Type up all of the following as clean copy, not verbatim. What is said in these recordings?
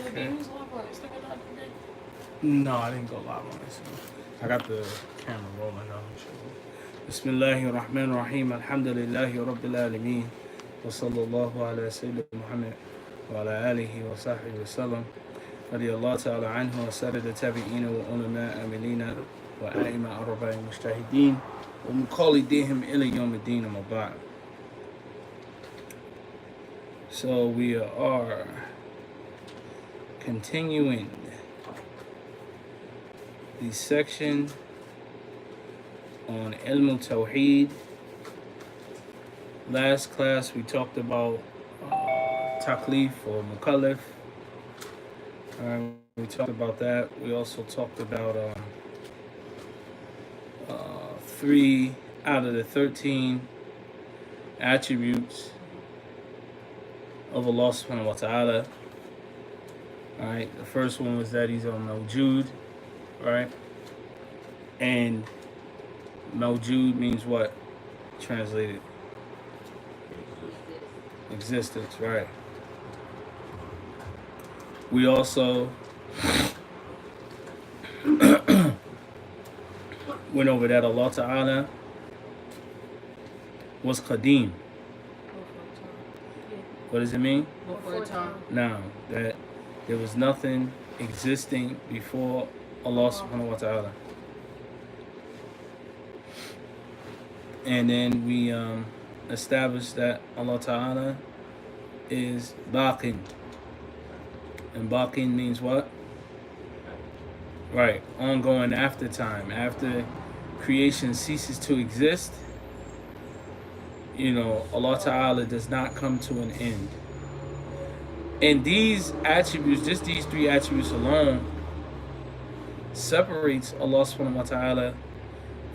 Okay. No, I didn't go live on this one. I got the camera rolling on. Bismillahir Rahmanir Rahim. Alhamdulillahi Rabbil Alameen. Wa sallallahu ala Sayyidina Muhammad wa ala alihi wa sahbihi wa sallam. رضي الله تعالى عنه وسادة التابعين وعلماء أملين وأئمة أربعة المجتهدين ومقلديهم إلى يوم الدين أما بعد. So we are continuing the section on Tawheed. Last class we talked about taklif or mukallaf. We talked about that. We also talked about 3 out of the 13 attributes of Allah subhanahu wa ta'ala. Alright, the first one was that he's al-mawjood, right? And mawjood means what? Translated? Existence, right? We also went over that Allah Ta'ala was Qadim. What does it mean? Before time. Now, that there was nothing existing before Allah Subhanahu wa Ta'ala. And then we established that Allah Ta'ala is Baqin. And Baqin means what? Right, ongoing after time. After creation ceases to exist, Allah Ta'ala does not come to an end. And these attributes, just these 3 attributes alone, separates Allah Subhanahu wa Ta'ala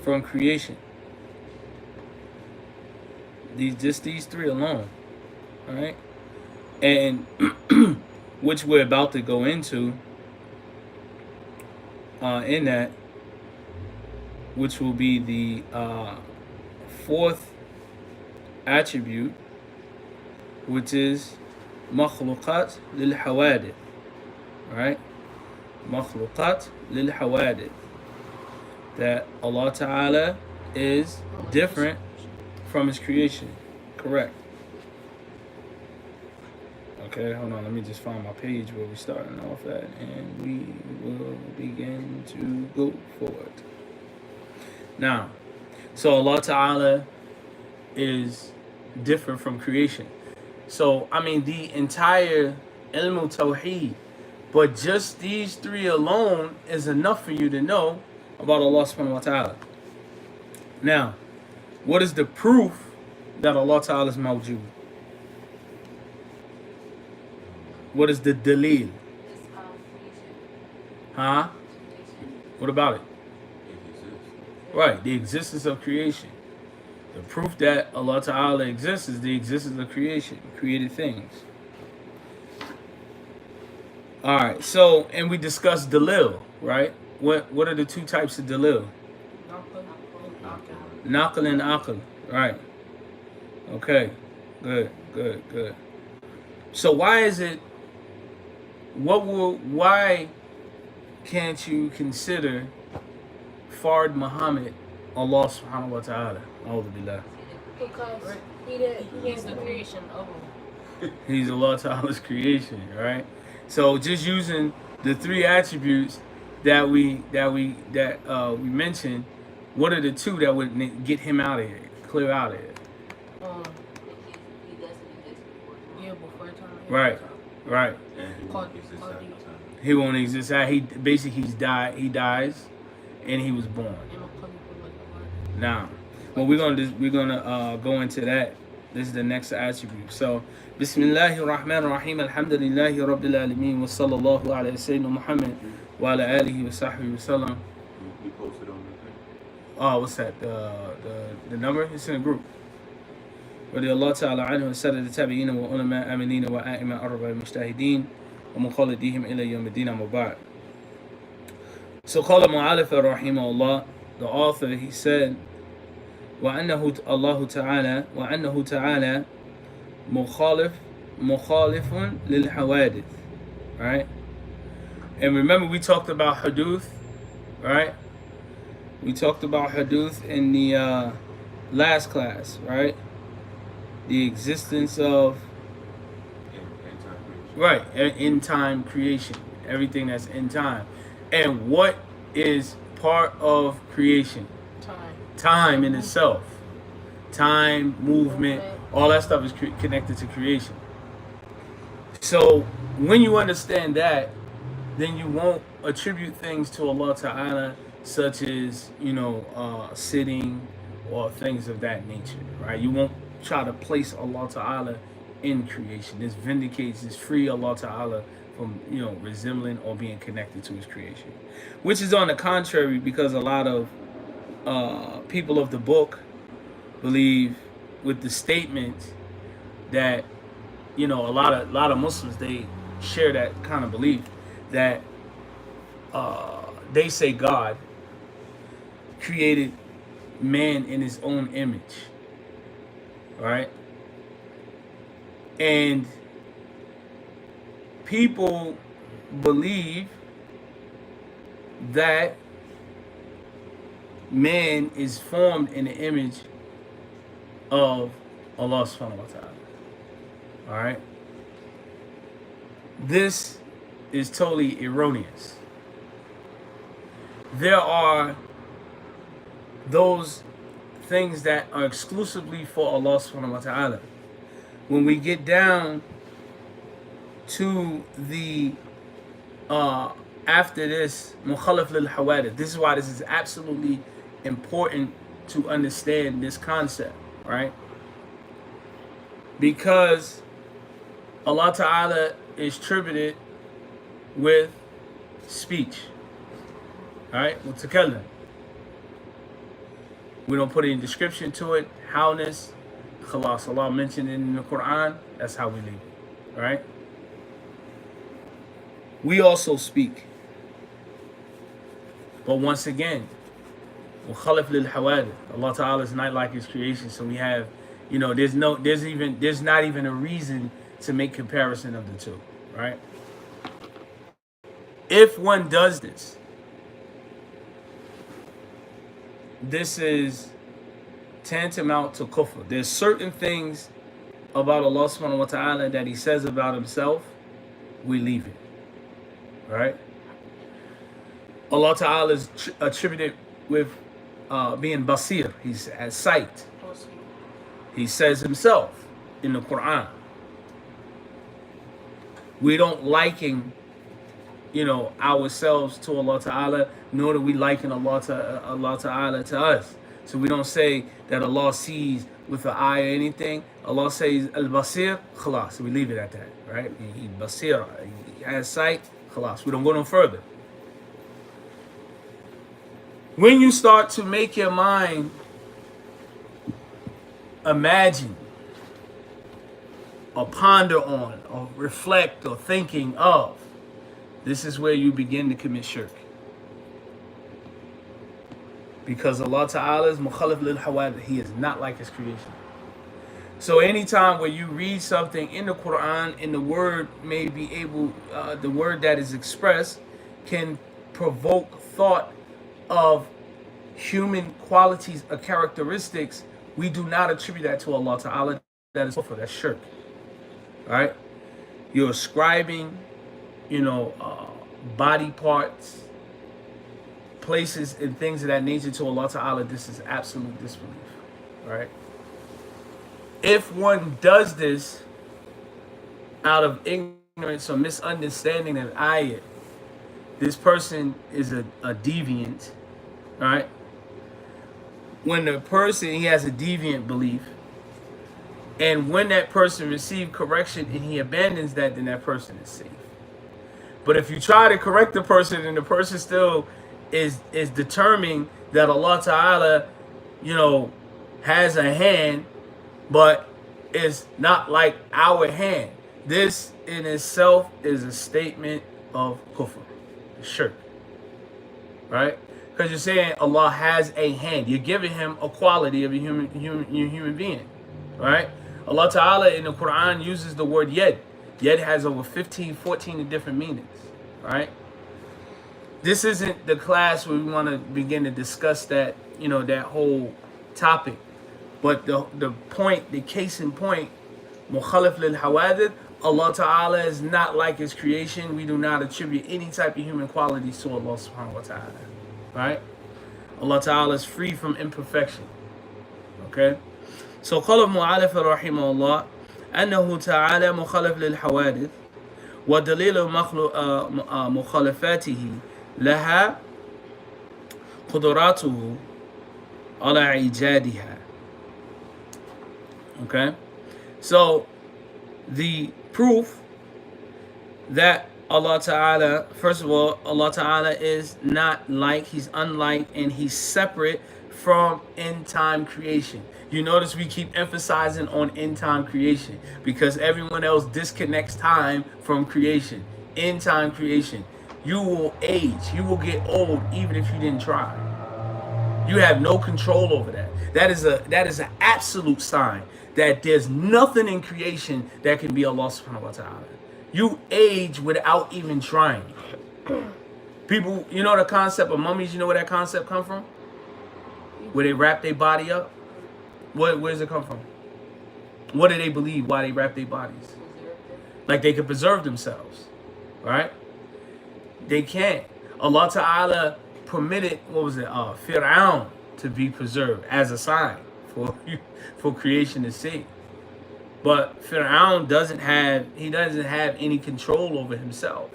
from creation. These 3 alone. Alright? And which we're about to go into in that, which will be the 4th attribute, which is makhluqat lil hawadith, right? Makhluqat lil hawadith, that Allah Ta'ala is different from His creation. Correct. Okay, hold on. Let me just find my page where we're starting off at, and we will begin to go forward. Now, so Allah Ta'ala is different from creation. So, I mean, the entire Tawheed, but just these 3 alone is enough for you to know about Allah Subhanahu wa Ta'ala. Now, what is the proof that Allah Ta'ala is mawjood? What is the dalil? Huh? What about it? Right, the existence of creation. The proof that Allah Ta'ala exists is the existence of creation, created things. Alright, so, and we discussed dalil, right? What are the 2 types of dalil? Naql and aql, right. Okay, good. So why is it, why can't you consider Fard Muhammad Allah Subhanahu wa Ta'ala? Because he is the creation of him. He's Allah Ta'ala's creation, right? So just using the 3 attributes that we mentioned, what are the 2 that would get him out of here, clear out of here? Yeah, before time. Right. He won't exist. He's died. He dies, and he was born. Now, well, we're gonna go into that. This is the next attribute. So, Bismillahir Rahmanir Rahim. Alhamdulillahi Rabbil Alameen. Wa sallallahu ala Sayyidina Muhammad wa ala alihi wa sahbihi wa sallam. You posted on the thing. Oh, what's that? The number? It's in a group. رضي الله تعالى عنه وسادة التابعين وعلماء أملين وأئمة أربعة المجتهدين ومقلديهم إلى يوم الدين أما بعد. So قال المؤلف رحمه الله, the author, he said, وأنه الله تعالى وأنه تعالى مخالف للحوادث right? And remember, we talked about hadith, right? We talked about hadith in the last class, right? The existence of right in time creation, everything that's in time, and what is part of creation? Time in itself, time, movement, all that stuff is connected to creation. So when you understand that, then you won't attribute things to Allah Ta'ala such as, sitting or things of that nature, right? You won't try to place Allah Ta'ala in creation. This vindicates, this free Allah Ta'ala from, resembling or being connected to his creation. Which is on the contrary, because a lot of people of the book believe with the statement that, a lot of Muslims, they share that kind of belief that they say God created man in his own image, right? And people believe that man is formed in the image of Allah subhanahu wa ta'ala. All right? This is totally erroneous. There are those things that are exclusively for Allah subhanahu wa ta'ala. When we get down to the after this mukhalaf lil hawadith, this is why this is absolutely important to understand this concept, right? Because Allah Ta'ala is tributed with speech, right? Mutakallim. We don't put any description to it, howness, khalas. Allah mentioned it in the Quran, that's how we leave it, right? We also speak. But once again, mukhalif lil hawadith. Allah Ta'ala is not like his creation, so we have, there's not even a reason to make comparison of the two, right? If one does this, this is tantamount to kufr. There's certain things about Allah subhanahu wa ta'ala that he says about himself, we leave it, right? Allah Ta'ala is attributed with being basir. He has sight. He says himself in the Quran. We don't liken, ourselves to Allah Ta'ala, nor do we liken Allah Ta'ala to us. So we don't say that Allah sees with the eye or anything. Allah says al-basir, khalas. So we leave it at that, right? He basir, he has sight, khalas. We don't go no further. When you start to make your mind imagine or ponder on or reflect or thinking of, this is where you begin to commit shirk. Because Allah Ta'ala is mukhalif lil hawadith. He is not like his creation. So anytime where you read something in the Quran and the word may be able, the word that is expressed can provoke thought of human qualities or characteristics, we do not attribute that to Allah Ta'ala. That is kufr, that's shirk. Right? You're ascribing, body parts, places, and things of that nature to Allah Ta'ala. This is absolute disbelief. Right? If one does this out of ignorance or misunderstanding of ayat, this person is a deviant, right? When the person, he has a deviant belief, and when that person receives correction and he abandons that, then that person is safe. But if you try to correct the person and the person still is determining that Allah Ta'ala, has a hand, but it's not like our hand, this in itself is a statement of kufr, shirk, right? Because you're saying Allah has a hand. You're giving him a quality of a human being, right? Allah Ta'ala in the Quran uses the word yad. Yet has over 15, 14 different meanings, right? This isn't the class where we want to begin to discuss that, that whole topic. But the point, the case in point, mukhalif lil hawadith, Allah Ta'ala is not like His creation. We do not attribute any type of human qualities to Allah Subhanahu wa Ta'ala, right? Allah Ta'ala is free from imperfection, okay? So قال المؤلف رحمه الله أنه تعالى مخالف للحوادث ودليل مخالفاته لها قدراته على إيجادها. Okay, so the proof that Allah Ta'ala, first of all, Allah Ta'ala is not like, He's unlike, and He's separate from end-time creation. You notice we keep emphasizing on end-time creation because everyone else disconnects time from creation. End-time creation. You will age. You will get old even if you didn't try. You have no control over that. That is an absolute sign that there's nothing in creation that can be Allah Subhanahu wa Ta'ala. You age without even trying. People, you know the concept of mummies, you know where that concept come from? Where they wrap their body up? Where does it come from? What do they believe why they wrap their bodies? Like they could preserve themselves, right? They can't. Allah Ta'ala permitted, Fir'aun to be preserved as a sign for creation to see. But Fir'aun doesn't have any control over himself.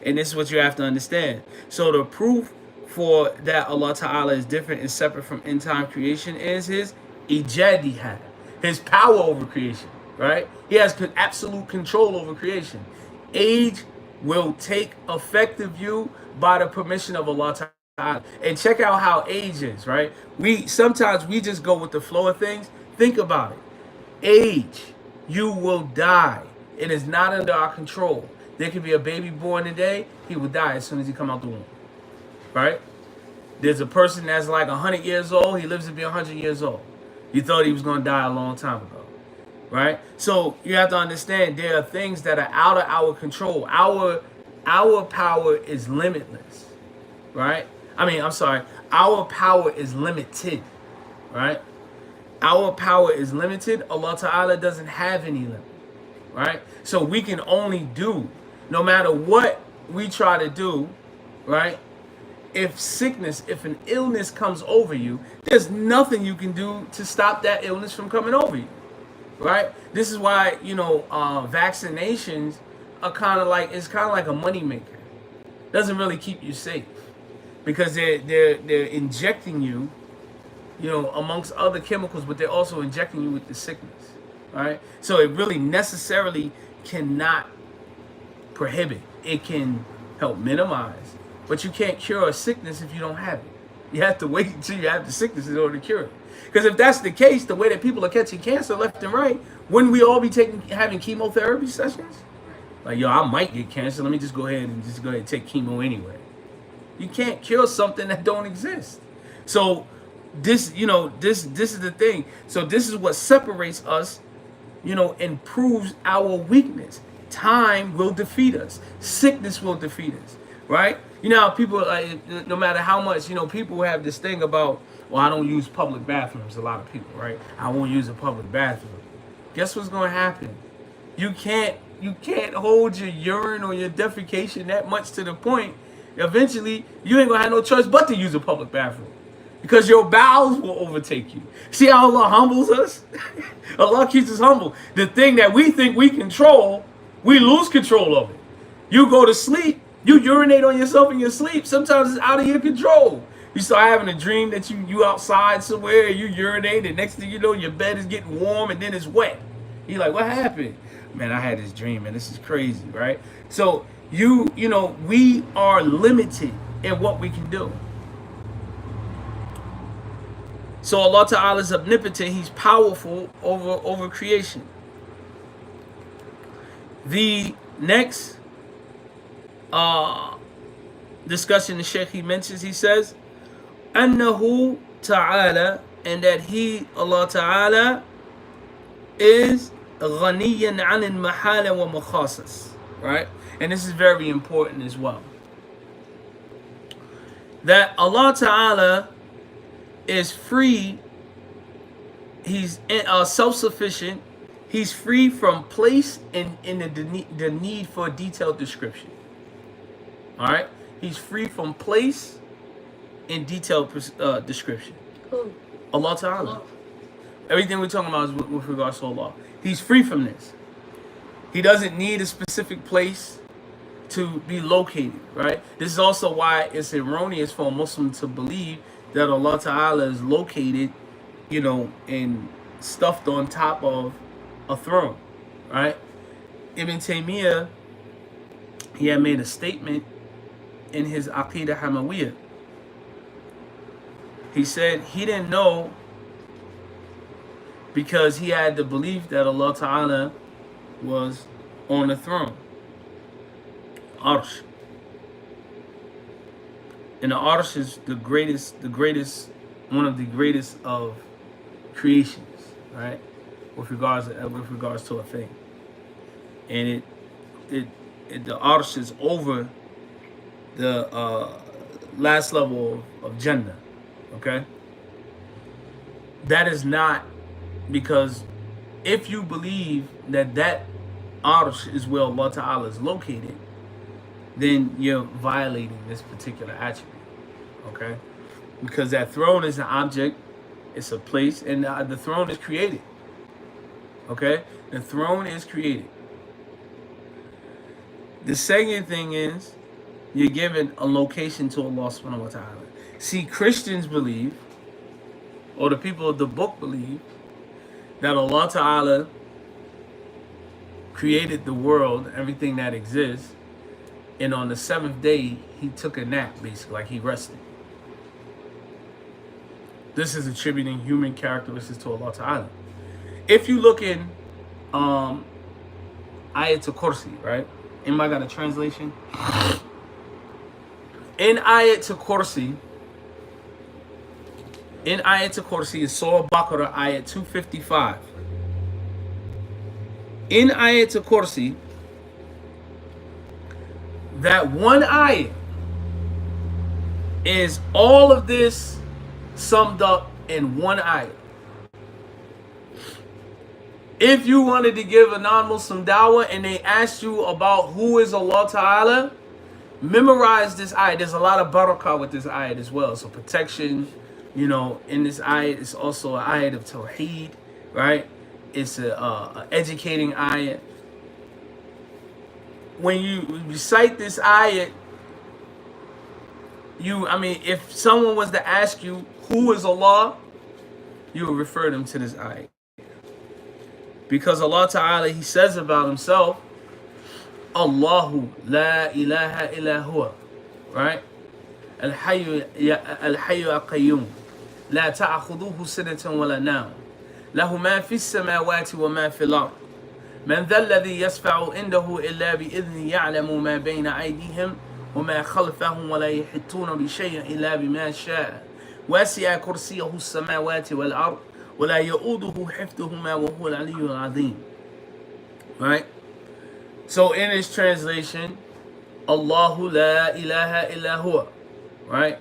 And this is what you have to understand. So the proof for that Allah Ta'ala is different and separate from end-time creation is His ijadihah, His power over creation, right? He has absolute control over creation. Age will take effect of you by the permission of Allah Ta'ala. And check out how age is, right? Sometimes we just go with the flow of things. Think about it. Age, you will die. It is not under our control. There could be a baby born today, he will die as soon as he come out the womb, right? There's a person that's like 100 years old, he lives to be 100 years old. You thought he was going to die a long time ago, right? So you have to understand there are things that are out of our control. Our power is limitless, right? Our power is limited, right? Our power is limited. Allah Ta'ala doesn't have any limit, right? So we can only do, no matter what we try to do, right? If an illness comes over you, there's nothing you can do to stop that illness from coming over you, right? This is why, vaccinations are kind of like a moneymaker. Doesn't really keep you safe because they're injecting you, amongst other chemicals, but they're also injecting you with the sickness, right? So it really necessarily cannot prohibit. It can help minimize. But you can't cure a sickness if you don't have it. You have to wait until you have the sickness in order to cure it. Because if that's the case, the way that people are catching cancer left and right, wouldn't we all be having chemotherapy sessions? Like, I might get cancer. Let me just go ahead and take chemo anyway. You can't cure something that don't exist. So this is the thing. So this is what separates us, and proves our weakness. Time will defeat us. Sickness will defeat us, right? People, no matter how much, people have this thing about, well, I don't use public bathrooms. A lot of people, right? I won't use a public bathroom. Guess what's going to happen? You can't hold your urine or your defecation that much to the point. Eventually, you ain't going to have no choice but to use a public bathroom because your bowels will overtake you. See how Allah humbles us? Allah keeps us humble. The thing that we think we control, we lose control of it. You go to sleep. You urinate on yourself in your sleep. Sometimes it's out of your control. You start having a dream that you outside somewhere, you urinate, and next thing you know, your bed is getting warm and then it's wet. You're like, what happened? Man, I had this dream, and this is crazy, right? So we are limited in what we can do. So Allah Ta'ala is omnipotent. He's powerful over creation. The next discussion the Sheikh he mentions, he says, Annahu Ta'ala, and that he, Allah Ta'ala, is غنيا عن المحال ومخاصص. Right? And this is very important as well. That Allah Ta'ala is free. He's self-sufficient. He's free from place and in the need for a detailed description. All right? He's free from place and detailed description. Who? Allah Ta'ala. Everything we're talking about is with regards to Allah. He's free from this. He doesn't need a specific place to be located, right? This is also why it's erroneous for a Muslim to believe that Allah Ta'ala is located, and stuffed on top of a throne, right? Ibn Taymiyyah, he had made a statement in his Aqidah Hamawiyah. He said he didn't know because he had the belief that Allah Ta'ala was on the throne. Arsh. And the Arsh is the greatest, one of the greatest of creations, right? With regards to a thing. And the Arsh is over the last level of Jannah. Okay? That is not because if you believe that Arsh is where Allah Ta'ala is located, then you're violating this particular attribute. Okay? Because that throne is an object, it's a place, and the throne is created. Okay? The throne is created. The second thing is, you're given a location to Allah subhanahu wa ta'ala. See, Christians believe, or the people of the book believe, that Allah Ta'ala created the world, everything that exists, and on the seventh day, he took a nap, basically, like he rested. This is attributing human characteristics to Allah Ta'ala. If you look in Ayatul Kursi, right? Anybody got a translation? In Ayatul Kursi, is Surah Baqarah, ayat 255. In Ayatul Kursi, that one ayat is all of this summed up in one ayat. If you wanted to give a non-Muslim dawah and they asked you about who is Allah Ta'ala, memorize this ayat. There's a lot of barakah with this ayat as well. So protection, in this ayat, it's also an ayat of Tawheed, right? It's a educating ayat. When you recite this ayat, if someone was to ask you who is Allah, you would refer them to this ayat. Because Allah Ta'ala, he says about himself, Allahu la ilaha illa huwa, right? Al-hayyu al-qayyum, la ta'khuduhu sinatun wa la nawm, lahu ma fi as-samawati wa ma fi al-ard, man dha alladhi yashfa'u indahu illa bi idhnihi ya'lamu ma bayna aydihim wa ma khalfahum wa la yuhittuna bi shay'in illa bima sha'a, wasi'a kursiyyuhu as-samawati wal ard, ولا يؤوده حفظهما وهو العلي العظيم. Right? So in his translation, Allahu la ilaha illa huwa. Right?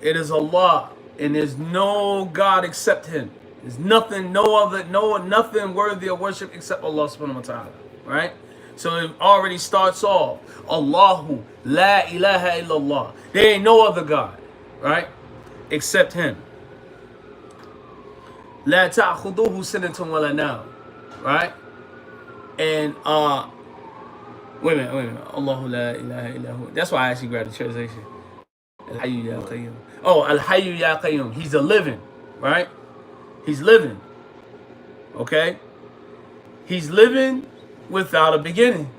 It is Allah, and there's no God except him. There's nothing worthy of worship except Allah subhanahu wa ta'ala. Right? So it already starts off, Allahu la ilaha illallah. There ain't no other God, right? Except him. La ta'khuduhu sinatun wa la nawm, right? And wait a minute. Allahu la ilaha illa hu. That's why I actually grabbed the translation. Al-hayyu ya qayyum. Oh, al-hayyu ya qayyum. He's a living, right? He's living. Okay? He's living without a beginning,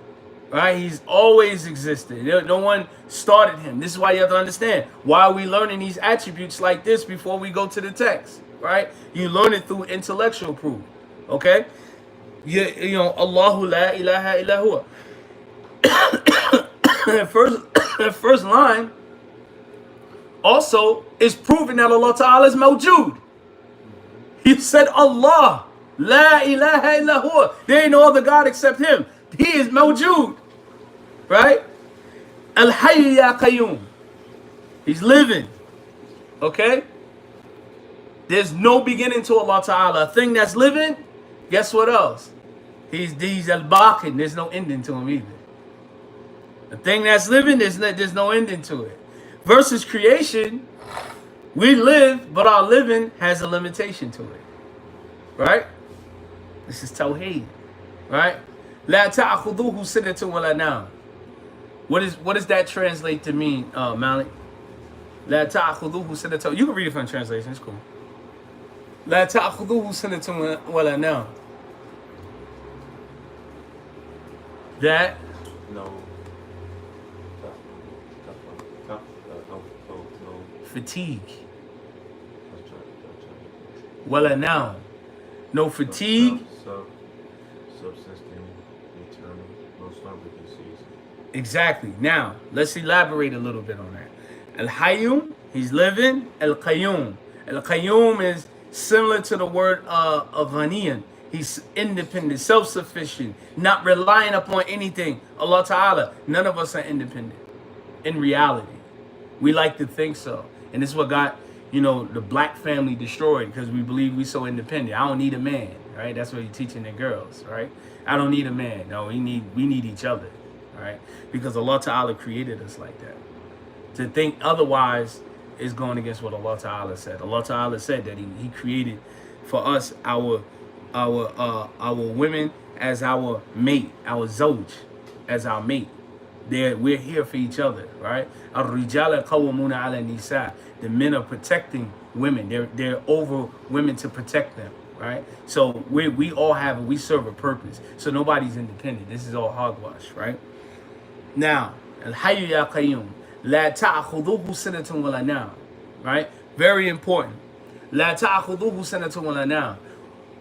right? He's always existed. No one started him. This is why you have to understand why are we learning these attributes like this before we go to the text. Right? You learn it through intellectual proof. Okay? Allahu la ilaha illa huwa. The first line also is proving that Allah Ta'ala is mawjood. He said Allah La ilaha illa huwa. There ain't no other God except him. He is mawjood. Right? Al-hayy ya qayyum. He's living. Okay? There's no beginning to Allah Ta'ala. A thing that's living, guess what else? He's al-baqin. There's no ending to him either. A thing that's living, there's no ending to it. Versus creation, we live, but our living has a limitation to it. Right? This is Tawheed. Right? La ta'khuduhu sinatun wala nawm. What does that translate to mean, Malik? La ta'khuduhu sinatun. You can read it from the translation. It's cool. La ta'khuduhu sinatun wala nawm. That No. fatigue. Wala nawm. No fatigue. Subsisting, eternal, no slumber disease. Exactly. Now, let's elaborate a little bit on that. Al-Hayyum, he's living. Al-Qayyum. Al-Qayyum is similar to the word of Ghaniyan. He's independent, self-sufficient, not relying upon anything. Allah Ta'ala, none of us are independent. In reality, we like to think so. And this is what got, the black family destroyed, because we believe we so independent. I don't need a man, right? That's what you're teaching the girls, right? I don't need a man. No, we need each other, right? Because Allah Ta'ala created us like that. To think otherwise is going against what Allah Ta'ala said. Allah Ta'ala said that He created for us our women as our mate, our zawj as our mate. We're here for each other, right? Ar-rijala qawwamuna 'ala an-nisa. The men are protecting women. They're over women to protect them, right? So we all we serve a purpose. So nobody's independent. This is all hogwash, right? Now, al-hayyu ya qayyum, la ta'khudhuhu sinatun wala nawm, right? Very important. La ta'khudhuhu sinatun wala nawm.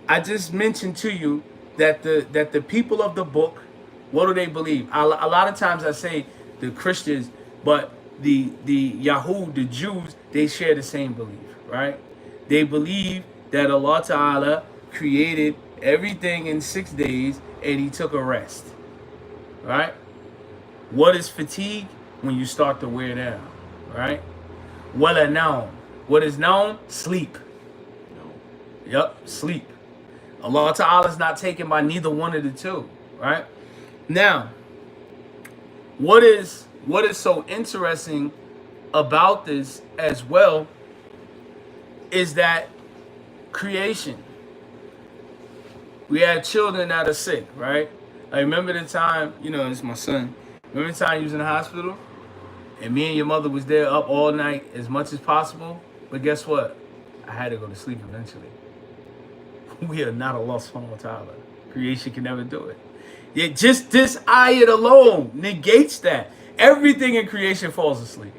I just mentioned to you that the people of the book, what do they believe? A lot of times I say the Christians, but the Yahud, the Jews, they share the same belief, right? They believe that Allah Ta'ala created everything in 6 days and He took a rest, right? What is fatigue? When you start to wear down, right? Wala nawm. What is known? Sleep. No. Yep, sleep. Allah Ta'ala is not taken by neither one of the two, right? Now, what is so interesting about this as well is that creation. We had children that are sick, right? I remember the time, it's my son. Remember the time you was in the hospital? And me and your mother was there up all night as much as possible. But guess what? I had to go to sleep eventually. We are not Allah subhanahu wa ta'ala. Creation can never do it. Yet just this ayat alone negates that. Everything in creation falls asleep.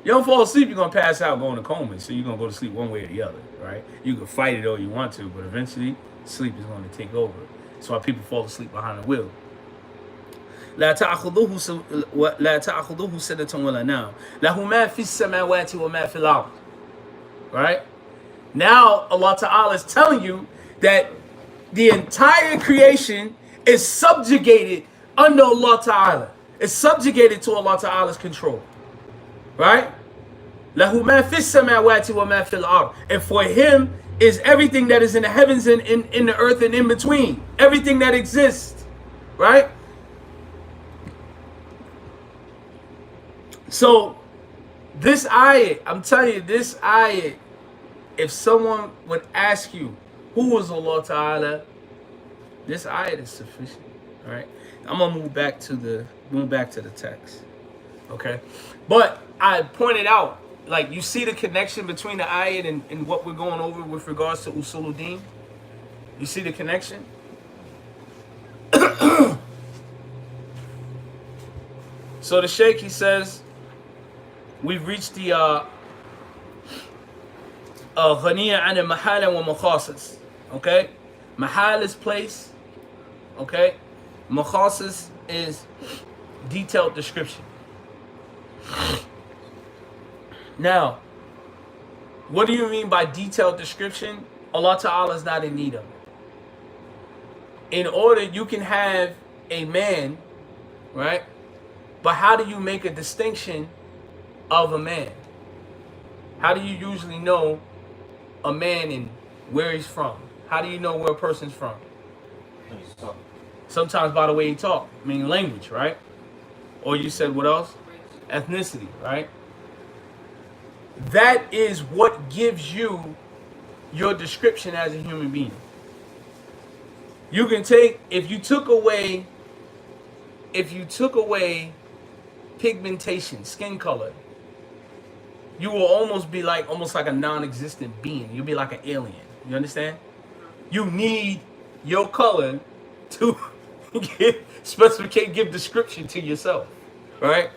You don't fall asleep, you're going to pass out, go in a coma. So you're going to go to sleep one way or the other, right? You can fight it all you want to, but eventually sleep is going to take over. That's why people fall asleep behind the wheel. لا تأخذوه سنة ولا نوم له ما في السماوات وما في الأرض. Right? Now Allah Ta'ala is telling you that the entire creation is subjugated under Allah Ta'ala. It's subjugated to Allah Ta'ala's control. Right? له ما في السماوات وما في الأرض. And for Him is everything that is in the heavens and in the earth and in between. Everything that exists. Right? So, this ayat, I'm telling you, this ayat, if someone would ask you, who was Allah Ta'ala, this ayat is sufficient, right? I'm going to move back to the text, okay? But I pointed out, like, you see the connection between the ayat and what we're going over with regards to Usuluddin? You see the connection? So the Sheikh, he says, we've reached the Ghaniya an al-Mahal wa Makhasis. Okay? Mahal is place. Okay? Makhasis is detailed description. Now, what do you mean by detailed description? Allah Ta'ala is not in need of it. in order you can have a man, right? But how do you make a distinction of a man? How do you usually know a man and where he's from? How do you know where a person's from? So, Sometimes by the way he talk, meaning language, right? Or you said what else? Ethnicity, right? That is what gives you your description as a human being. You can take, if you took away pigmentation, skin color, you will almost like a non-existent being. You'll be like an alien. You understand? You need your color to give description to yourself, right?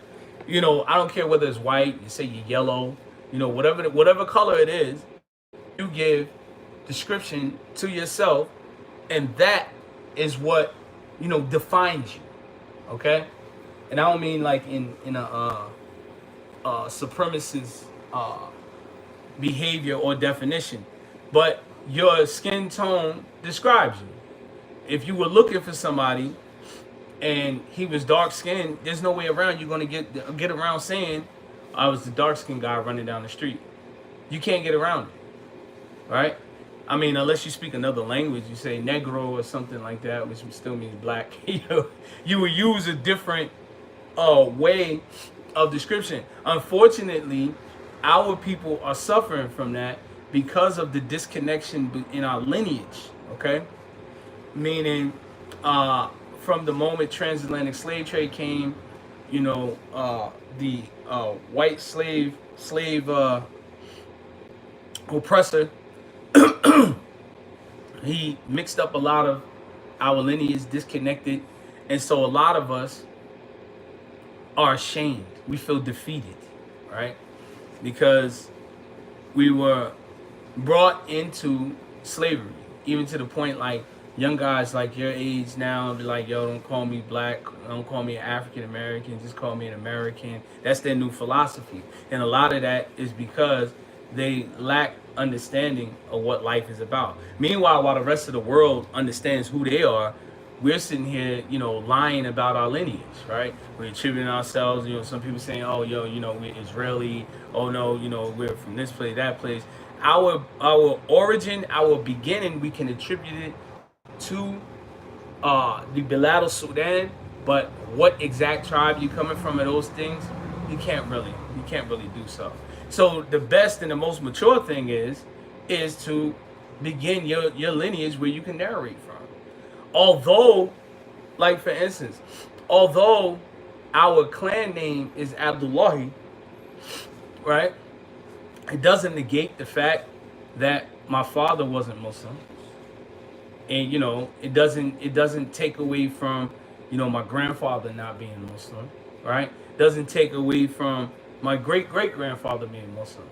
You know, I don't care whether it's white, you say you're yellow, you know, whatever color it is, you give description to yourself, and that is what, you know, defines you. Okay? And I don't mean like in a supremacist behavior or definition, but your skin tone describes you. If you were looking for somebody and he was dark skinned, there's no way around you're gonna get around saying I was the dark skinned guy running down the street. You can't get around it, right? I mean, unless you speak another language, you say negro or something like that, which still means black. You will use a different way of description. Unfortunately, our people are suffering from that because of the disconnection in our lineage. Okay, meaning from the moment transatlantic slave trade came, you know, the white slave oppressor, he mixed up a lot of our lineage, disconnected, and so a lot of us are ashamed. We feel defeated, right? Because we were brought into slavery, even to the point like young guys like your age now be like, yo, don't call me black, don't call me African American, just call me an American. That's their new philosophy. And a lot of that is because they lack understanding of what life is about. Meanwhile, while the rest of the world understands who they are, we're sitting here, you know, lying about our lineage, right? We're attributing ourselves, you know, some people saying, oh, yo, you know, we're Israeli. Oh, no, you know, we're from this place, that place. Our origin, our beginning, we can attribute it to the Bilad Sudan, but what exact tribe you coming from and those things, you can't really do so. So the best and the most mature thing is to begin your lineage where you can narrate from. Although, like for instance, although our clan name is Abdullahi, right? It doesn't negate the fact that my father wasn't Muslim. And you know, it doesn't take away from, you know, my grandfather not being Muslim, right? Doesn't take away from my great-great-grandfather being Muslim.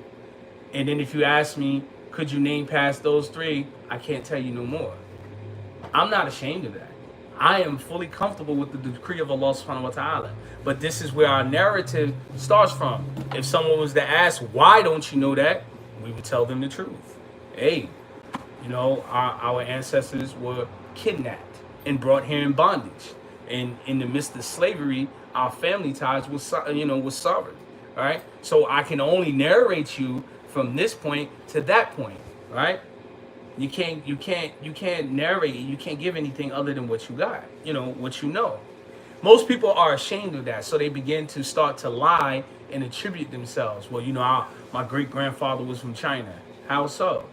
And then if you ask me, could you name past those three? I can't tell you no more. I'm not ashamed of that. I am fully comfortable with the decree of Allah subhanahu wa ta'ala. But this is where our narrative starts from. If someone was to ask, why don't you know that? We would tell them the truth. Hey, you know, our ancestors were kidnapped and brought here in bondage. And in the midst of slavery, our family ties was severed. Right? So I can only narrate you from this point to that point, right? You can't narrate, you can't give anything other than what you got, you know, what you know. Most people are ashamed of that, so they begin to start to lie and attribute themselves. Well, you know, my great-grandfather was from China. How so?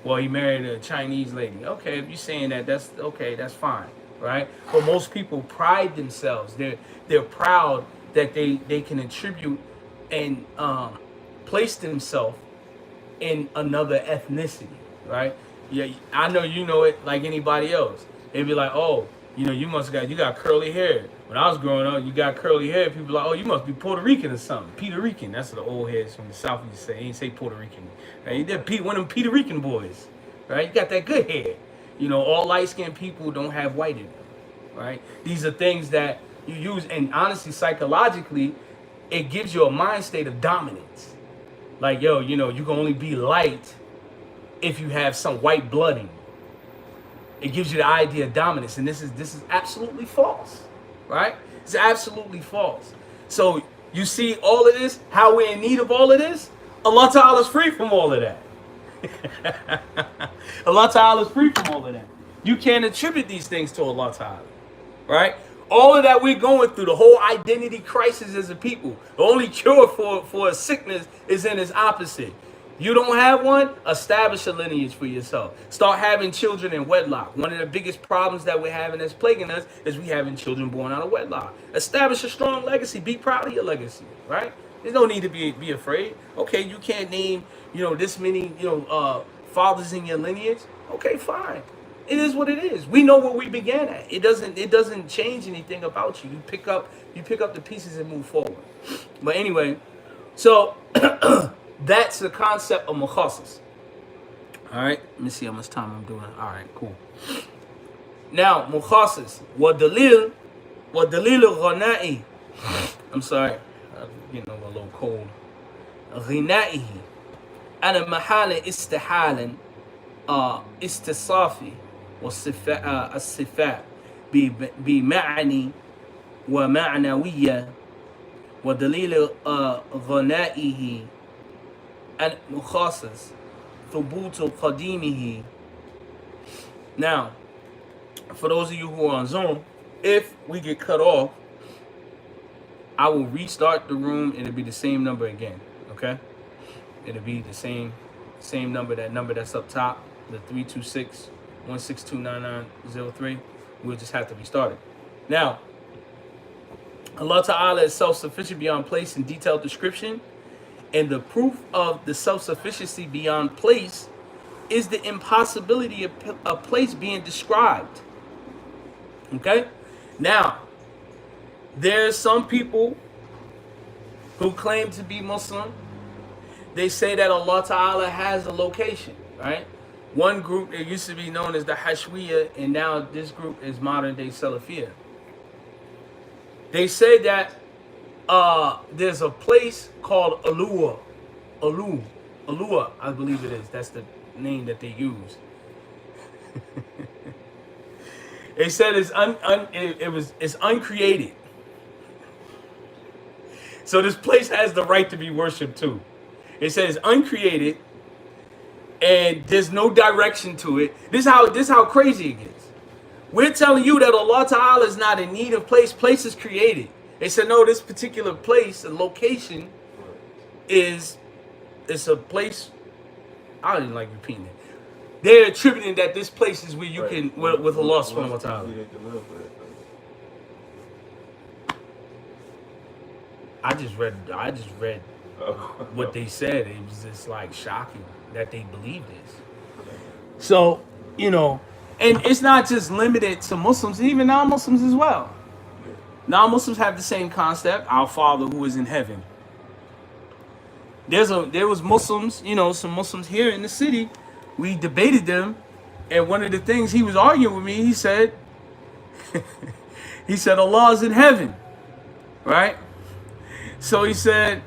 Well, he married a Chinese lady. Okay, if you're saying that, that's okay, that's fine, right? But most people pride themselves. They're proud that they can attribute and place themselves in another ethnicity, right? Yeah, I know you know it like anybody else. They'd be like, oh, you know, you got curly hair. When I was growing up, you got curly hair. People like, oh, you must be Puerto Rican or something. Puerto Rican. That's what the old heads from the South used to say. They ain't say Puerto Rican. Right? They're one of them Puerto Rican boys, right? You got that good hair. You know, all light-skinned people don't have white in them, right? These are things that you use, and honestly, psychologically, it gives you a mind state of dominance. Like, yo, you know, you can only be light if you have some white blood in you. It gives you the idea of dominance, and this is absolutely false, right? It's absolutely false. So you see all of this, how we're in need of all of this. Allah Ta'ala is free from all of that. Allah Ta'ala is free from all of that. You can't attribute these things to Allah Ta'ala, right? All of that we're going through, the whole identity crisis as a people, the only cure for a sickness is in its opposite. You don't have one, establish a lineage for yourself. Start having children in wedlock. One of the biggest problems that we're having that's plaguing us is we having children born out of wedlock. Establish a strong legacy. Be proud of your legacy, right? There's no need to be afraid. Okay, you can't name, this many, fathers in your lineage. Okay, fine. It is what it is. We know where we began at. It doesn't change anything about you. You pick up the pieces and move forward. But anyway, so that's the concept of mukhasis. All right, let me see how much time I'm doing. All right, cool. Now, mukhasis, wa dalil ghana'i. I'm sorry, I'm getting a little cold. Ghina'ihi, ana mahala istihalan, istisafi, wa as-sifat, bi ma'ani wa ma'nawiyya, wa dalil ghana'ihi. And mukhasis thubutu qadimihi. Now, for those of you who are on Zoom, if we get cut off, I will restart the room and it'll be the same number again. Okay? It'll be the same number, that number that's up top, the 326-162-9903. We'll just have to restart it. Now, Allah Ta'ala is self-sufficient beyond place and detailed description. And the proof of the self-sufficiency beyond place is the impossibility of a place being described. Okay? Now, there's some people who claim to be Muslim. They say that Allah Ta'ala has a location, right? One group, it used to be known as the Hashwiya, and now this group is modern day Salafiyya. They say that there's a place called Alua, I believe it is. That's the name that they use. They said it's uncreated. So this place has the right to be worshipped too. It says it's uncreated, and there's no direction to it. This is how crazy it gets. We're telling you that Allah Ta'ala is not in need of place. Place is created. They said, no, this particular place, a location, it's a place. I didn't like repeating it. They're attributing that this place is where you can, with Allah subhanahu wa ta'ala. I just read what they said. It was just like shocking that they believe this. So, and it's not just limited to Muslims, even non-Muslims as well. Non-Muslims have the same concept, our Father who is in heaven. There was Muslims, some Muslims here in the city. We debated them, and one of the things he was arguing with me, he said Allah is in heaven, right? So he said,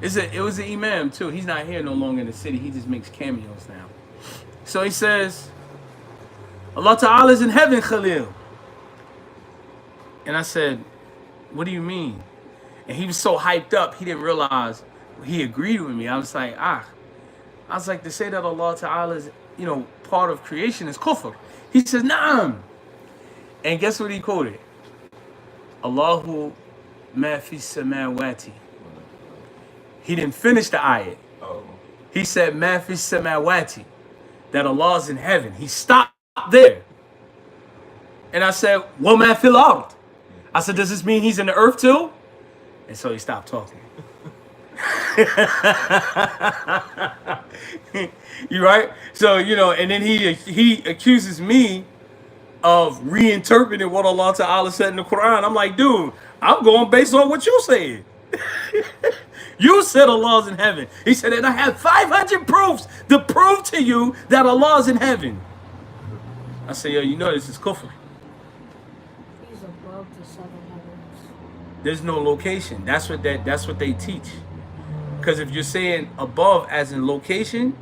it was an imam too. He's not here no longer in the city. He just makes cameos now. So he says, Allah Ta'ala is in heaven, Khalil. And I said, what do you mean? And he was so hyped up, he didn't realize he agreed with me. I was like, to say that Allah Ta'ala is, part of creation is kufr. He says, Naam. And guess what he quoted? Allahu ma fi samawati. He didn't finish the ayat. He said, ma fi samawati. That Allah is in heaven. He stopped there. And I said, wa ma fil ard. I said, does this mean he's in the earth too? And so he stopped talking. You right? So, and then he accuses me of reinterpreting what Allah Ta'ala said in the Quran. I'm like, dude, I'm going based on what you said. You said Allah's in heaven. He said, and I have 500 proofs to prove to you that Allah's in heaven. I said, yo, this is kufr. There's no location. That's what they teach. Because if you're saying above as in location,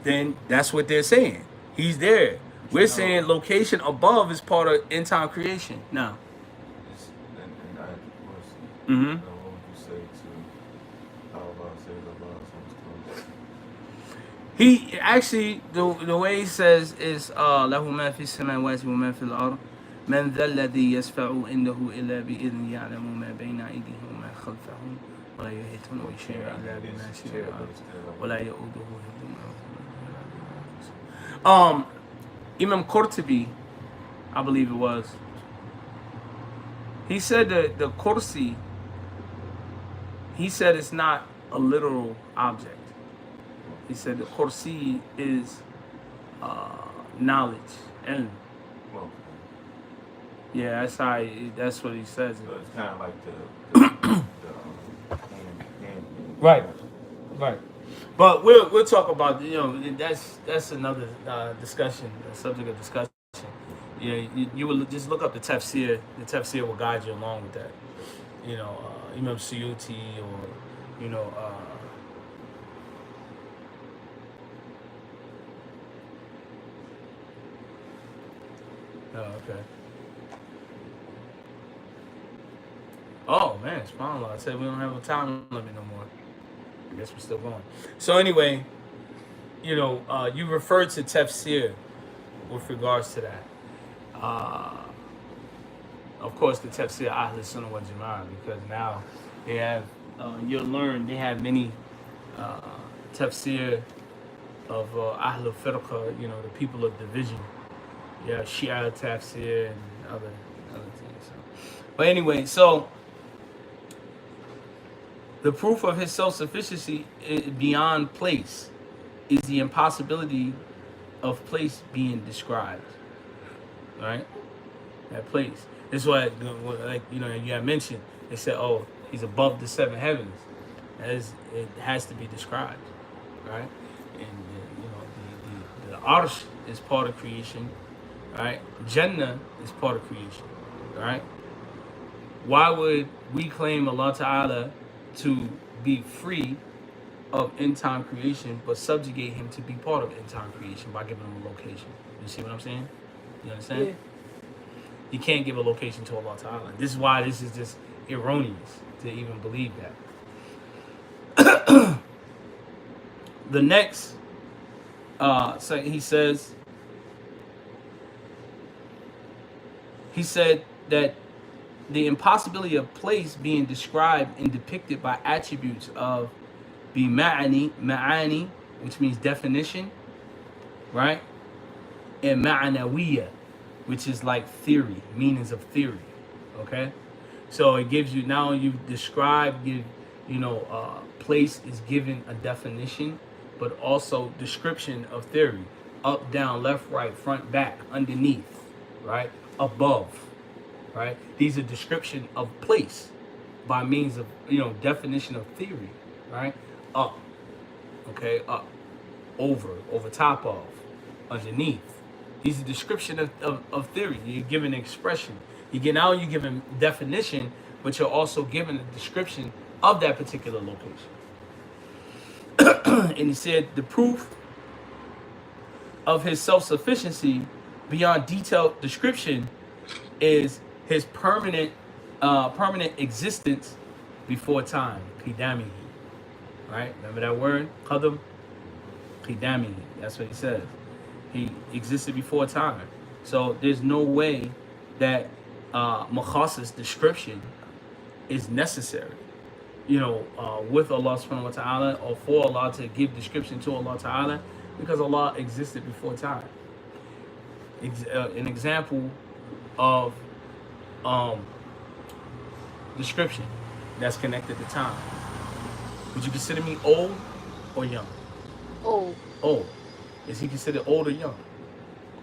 then that's what they're saying. He's there. We're saying location above is part of end time creation. Now. And I had the question. Mm-hmm. What would you say to Allah says Allah sometimes? He actually the way he says is له ما في السماوات وما في الأرض من ذا الذي يشفع عنده إلا بإذنه يعلم ما بين أيديهم وما خلفهم ولا يحيطون بشيء إلا بما شاء ولا يؤوده حفظهما. Imam Qurtubi, I believe it was, he said that the kursi, he said it's not a literal object. He said the kursi is knowledge, ilm. Well, Yeah, that's what he says. so it's kind of like the Right. Right. But we'll talk about, that's another discussion, a subject of discussion. Yeah, you will just look up the tafsir. The tafsir will guide you along with that. Imam Suyuti or oh, okay. Oh man, subhanAllah. I said we don't have a time limit no more. I guess we're still going. So anyway, you referred to tafsir with regards to that. Of course, the tafsir Ahl Sunnah wal Jama'ah, because now they have you'll learn they have many tafsir of Ahl Firqa, the people of division. Yeah, Shia tafsir and other things. But anyway, so the proof of his self-sufficiency beyond place is the impossibility of place being described. Right? That place. This is why, you had mentioned, they said, oh, he's above the seven heavens. It has to be described. Right? And, the arsh is part of creation. Right? Jannah is part of creation. Right? Why would we claim Allah Ta'ala to be free of end-time creation, but subjugate him to be part of end-time creation by giving him a location? You see what I'm saying? You understand? Yeah. You can't give a location to Allah Ta'ala. This is why this is just erroneous to even believe that. The next, so he said that the impossibility of place being described and depicted by attributes of ma'ani, which means definition, right? And ma'anawiyya, which is like theory, meanings of theory, okay? So it gives you, now you describe, place is given a definition, but also description of theory, up, down, left, right, front, back, underneath, right? Above. Right? These are description of place by means of, definition of theory, right? Up, okay, up, over top of, underneath. These are description of theory. You're given expression. You're given definition, but you're also given a description of that particular location. And he said the proof of his self-sufficiency beyond detailed description is his permanent existence before time, qidamihi. Right? Remember that word? Qadam? Qidamihi. That's what he says. He existed before time. So there's no way that Makhasa's description is necessary. With Allah subhanahu wa ta'ala, or for Allah to give description to Allah ta'ala, because Allah existed before time. An example of description that's connected to time. Would you consider me old or young? Old. Old. Is he considered old or young?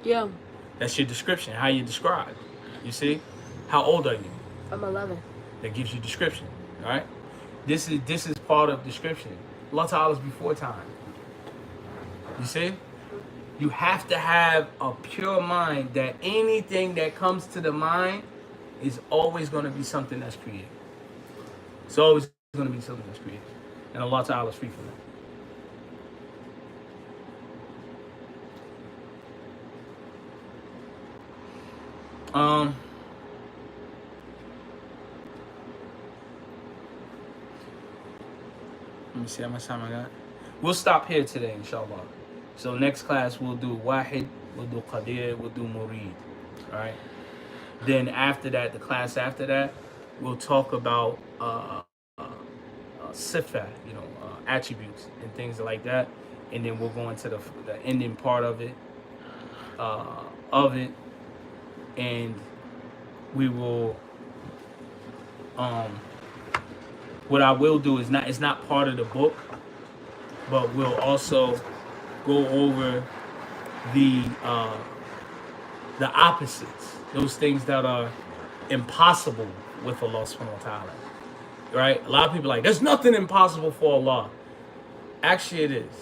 Young. That's your description, how you describe. You see? How old are you? I'm 11. That gives you description, all right? This is part of description. Allah Ta'ala is before time. You see? You have to have a pure mind that anything that comes to the mind is always going to be something that's created. It's always going to be something that's created. And Allah Ta'ala is free from that. Um, let me see how much time I got. We'll stop here today, inshallah. So next class we'll do Wahid, we'll do Qadir, we'll do Murid. All right. Then after that, the class after that, we'll talk about sifa, attributes and things like that, and then we'll go into the ending part of it, and we will. What I will do is it's not part of the book, but we'll also go over the opposites, those things that are impossible with Allah subhanahu wa ta'ala. Right? A lot of people are like, there's nothing impossible for Allah. Actually, it is.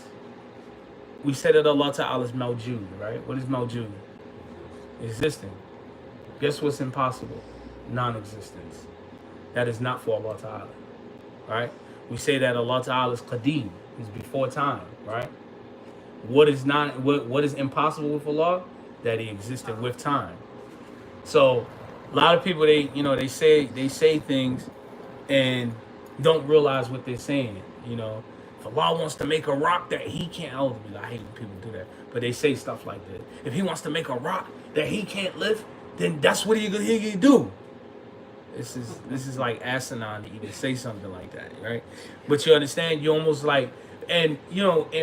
We said that Allah ta'ala is mawjood, right? What is mawjood? Existing. Guess what's impossible? Non-existence. That is not for Allah ta'ala. Right? We say that Allah ta'ala is qadeem, is before time, right? What is impossible with Allah? That He existed with time. So a lot of people they say things and don't realize what they're saying. If Allah wants to make a rock that He can't, I hate when people do that, but they say stuff like that. If He wants to make a rock that He can't lift, then that's what He can do. This is like asinine to even say something like that, right? But you understand, you almost like, and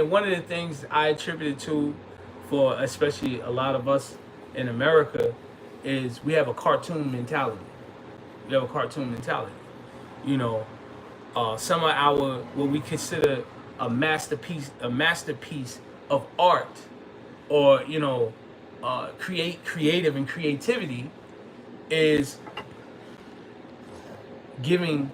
one of the things I attributed to, for especially a lot of us in America, is we have a cartoon mentality. Some of our what we consider a masterpiece of art, or creative and creativity, is giving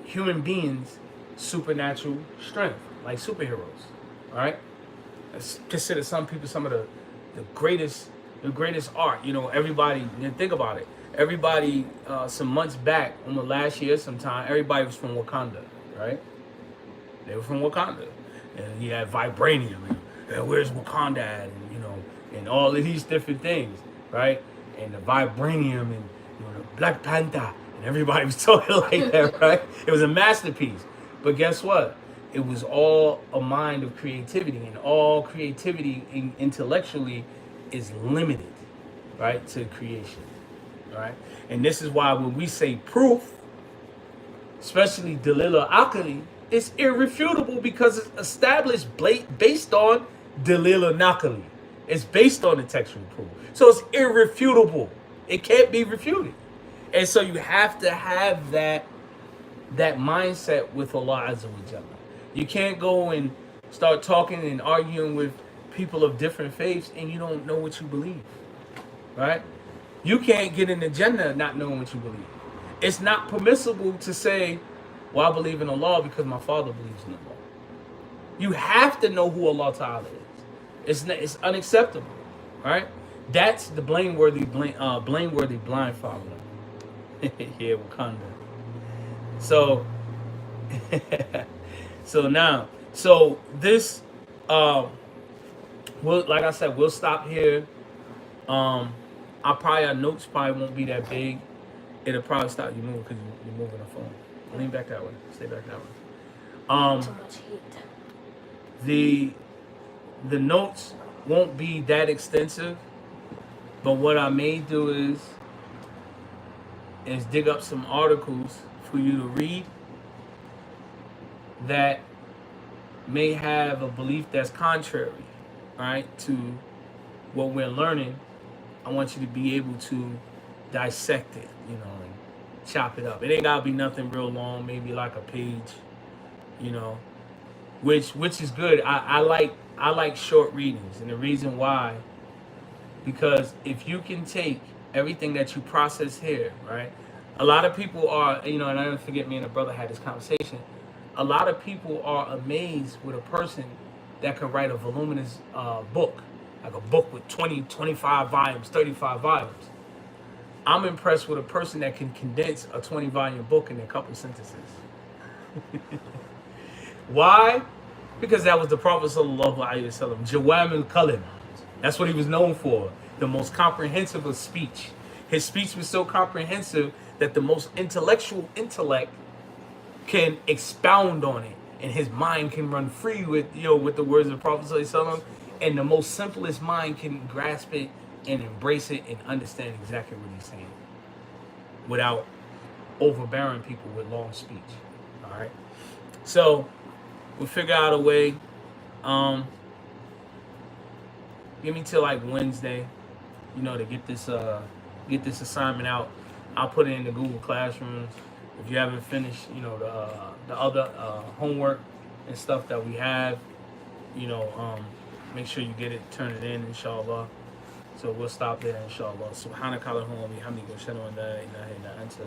human beings supernatural strength, like superheroes. All right, consider some people some of the greatest art. Everybody, think about it. Everybody, some months back, almost last year sometime, everybody was from Wakanda, right? They were from Wakanda. And you had vibranium, and where's Wakanda at? And all of these different things, right? And the vibranium, and the Black Panther, and everybody was talking like that, right? It was a masterpiece. But guess what? It was all a mind of creativity, and all creativity intellectually is limited, right, to creation, right? And this is why when we say proof, especially Dalil al-Aqli, it's irrefutable because it's established based on Dalil al-Naqli. It's based on the textual proof. So it's irrefutable. It can't be refuted. And so you have to have that mindset with Allah Azza wa Jalla. You can't go and start talking and arguing with people of different faiths and you don't know what you believe, right? You can't get in the Jannah not knowing what you believe. It's not permissible to say, well, I believe in Allah because my father believes in Allah. You have to know who Allah Ta'ala is. It's unacceptable, right? That's the blameworthy blind father. Yeah, Wakanda. So, so this, like I said, we'll stop here. Our notes probably won't be that big. It'll probably stop you moving because you're moving the phone. Lean back that way. Stay back that way. Too much heat. The notes won't be that extensive, but what I may do is dig up some articles for you to read that may have a belief that's contrary, right, to what we're learning. I want you to be able to dissect it, and chop it up. It ain't gotta be nothing real long, maybe like a page, which is good. I like short readings, and the reason why, because if you can take everything that you process here, right? A lot of people are, and I don't forget, me and a brother had this conversation. A lot of people are amazed with a person that can write a voluminous book, like a book with 20, 25 volumes, 35 volumes. I'm impressed with a person that can condense a 20-volume book in a couple sentences. Why? Because that was the Prophet sallallahu alaihi wasallam. Jawam al-Kalim. That's what he was known for. the most comprehensive of speech. His speech was so comprehensive that the most intellectual intellect can expound on it, and his mind can run free with with the words of the Prophet ﷺ, and the most simplest mind can grasp it and embrace it and understand exactly what he's saying without overbearing people with long speech. All right, so we'll figure out a way. Give me till like Wednesday, to get this assignment out. I'll put it in the Google Classrooms. If you haven't finished, the other homework and stuff that we have, make sure you get it, turn it in, inshallah. So we'll stop there, inshallah. Subhanaka Allahumma wa bihamdika ashhadu an la ilaha illa anta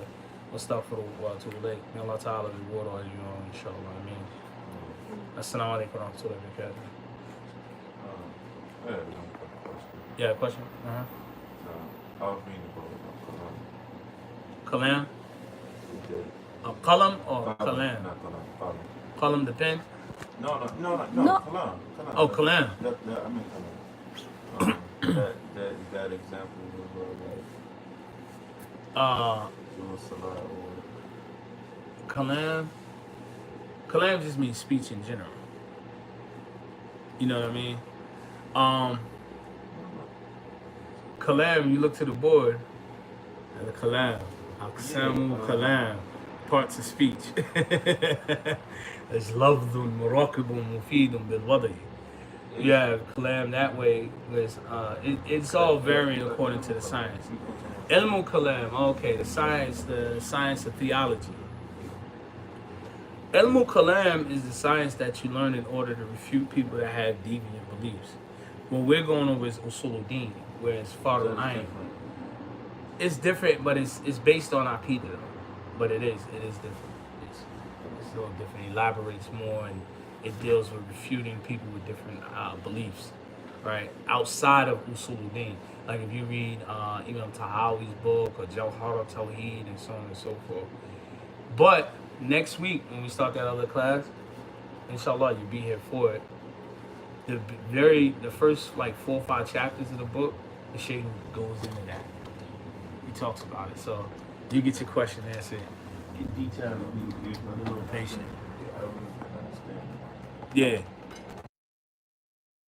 astaghfiruka wa atubu ilayk. May Allah Ta'ala reward all you all, inshallah. Ameen. Assalamu alaikum wa rahmatullahi wa barakatuh. I have one question. Yeah, question? I was reading about Kalam? Okay. Qalam or Kalam? Not Kalam. Qalam the pen? No. No. Kalam. Oh, Kalam. I mean Kalam. that example was Salah or Kalam just means speech in general. You know what I mean? Kalam, you look to the board, and the Kalam, Aqsamu Kalam, parts of speech. There's lafdhun, murakibun, mufidun, bil wada'i. You have Kalam that way, it's all varying according to the science. Ilmu Kalam, okay, the science of theology. Ilmu Kalam is the science that you learn in order to refute people that have deviant beliefs. What we're going over is Usuluddin, where it's Farul Ayn. It's different, but it's based on Aqidah though. But it is different. It's a little different. It elaborates more, and it deals with refuting people with different beliefs, right? Outside of Usuluddin. Like if you read Imam Tahawi's book or Tawheed Tawheed and so on and so forth. But next week when we start that other class, inshallah you'll be here for it. The first like 4 or 5 chapters of the book, the Shaykh goes into that. He talks about it. So you get your question answered in detail. Be a little patient. I don't understand. Yeah.